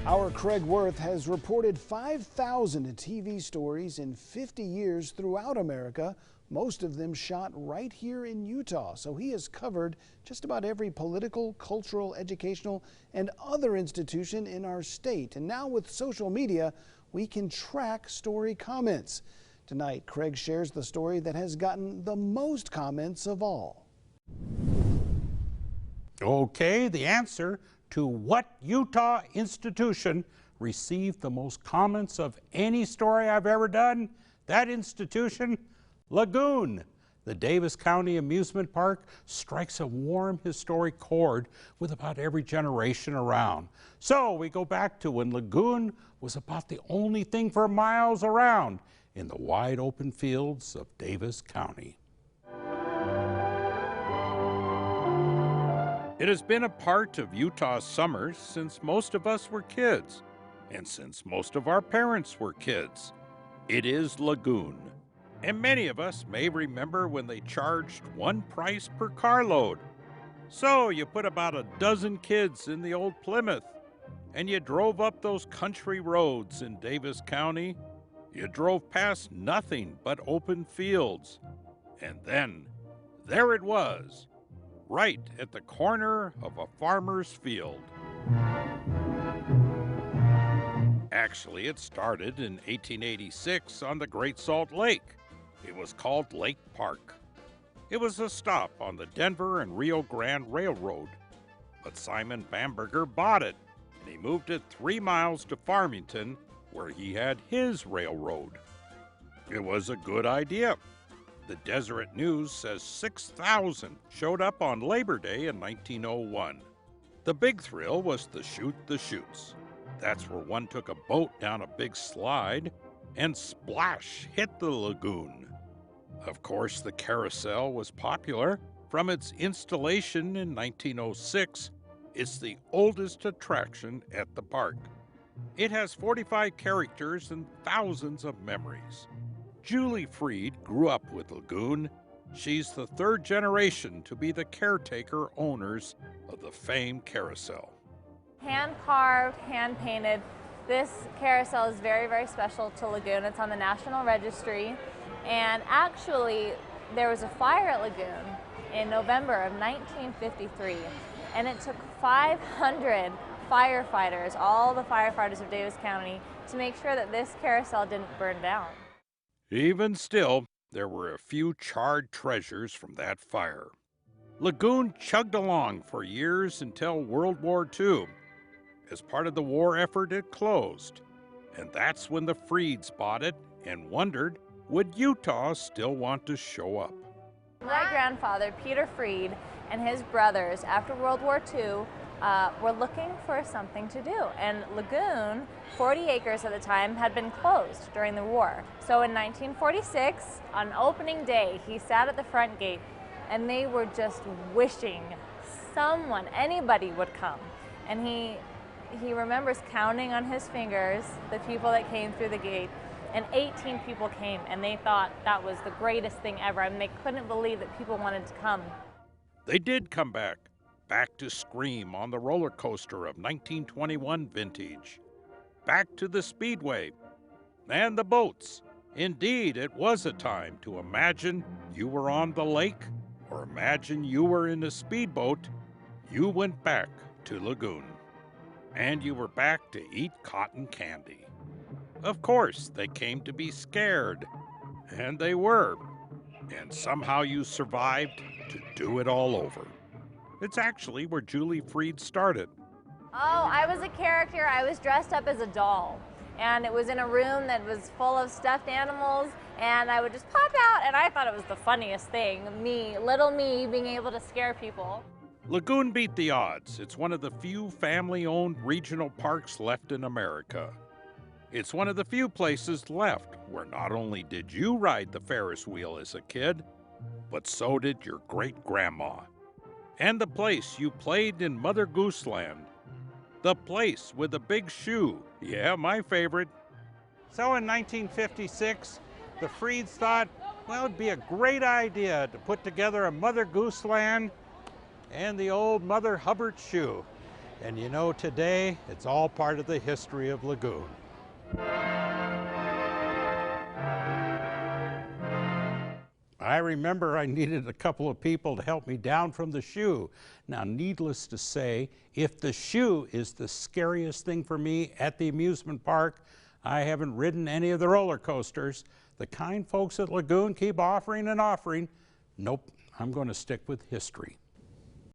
Our Craig Wirth has reported 5,000 TV stories in 50 years throughout America, most of them shot right here in Utah. So he has covered just about every political, cultural, educational, and other institution in our state. And now with social media, we can track story comments. Tonight, Craig shares the story that has gotten the most comments of all. Okay, the answer to what Utah institution received the most comments of any story I've ever done? That institution, Lagoon. The Davis County Amusement Park strikes a warm historic chord with about every generation around. So we go back to when Lagoon was about the only thing for miles around in the wide open fields of Davis County. It has been a part of Utah's summers since most of us were kids, and since most of our parents were kids. It is Lagoon. And many of us may remember when they charged one price per carload. So you put about a dozen kids in the old Plymouth, and you drove up those country roads in Davis County. You drove past nothing but open fields. And then, there it was, right at the corner of a farmer's field. Actually, it started in 1886 on the Great Salt Lake. It was called Lake Park. It was a stop on the Denver and Rio Grande Railroad. But Simon Bamberger bought it, and he moved it 3 miles to Farmington, where he had his railroad. It was a good idea. The Deseret News says 6,000 showed up on Labor Day in 1901. The big thrill was to shoot the chutes. That's where one took a boat down a big slide and splash hit the lagoon. Of course, the carousel was popular. From its installation in 1906, it's the oldest attraction at the park. It has 45 characters and thousands of memories. Julie Freed grew up with Lagoon. She's the third generation to be the caretaker owners of the famed carousel. Hand-carved, hand-painted. This carousel is very, very special to Lagoon. It's on the National Registry. And actually, there was a fire at Lagoon in November of 1953. And it took 500 firefighters, all the firefighters of Davis County, to make sure that this carousel didn't burn down. Even still, there were a few charred treasures from that fire. Lagoon chugged along for years until World War II. As part of the war effort, it closed. And that's when the Freeds bought it and wondered, would Utah still want to show up? My grandfather, Peter Freed, and his brothers, after World War II, were looking for something to do. And Lagoon, 40 acres at the time, had been closed during the war. So in 1946, on opening day, he sat at the front gate, and they were just wishing someone, anybody would come. And he remembers counting on his fingers the people that came through the gate, and 18 people came, and they thought that was the greatest thing ever. I mean, they couldn't believe that people wanted to come. They did come back to scream on the roller coaster of 1921 vintage, back to the speedway, and the boats. Indeed, it was a time to imagine you were on the lake, or imagine you were in a speedboat. You went back to Lagoon. And you were back to eat cotton candy. Of course, they came to be scared, and they were. And somehow you survived to do it all over. It's actually where Julie Freed started. Oh, I was a character. I was dressed up as a doll. And it was in a room that was full of stuffed animals, and I would just pop out, and I thought it was the funniest thing. Little me, being able to scare people. Lagoon beat the odds. It's one of the few family-owned regional parks left in America. It's one of the few places left where not only did you ride the Ferris wheel as a kid, but so did your great-grandma. And the place you played in Mother Goose Land. The place with the big shoe. Yeah, my favorite. So in 1956, the Freeds thought, well, it'd be a great idea to put together a Mother Goose Land and the old Mother Hubbard shoe. And you know, today, it's all part of the history of Lagoon. I remember I needed a couple of people to help me down from the shoe. Now, needless to say, if the shoe is the scariest thing for me at the amusement park, I haven't ridden any of the roller coasters. The kind folks at Lagoon keep offering and offering. Nope, I'm going to stick with history.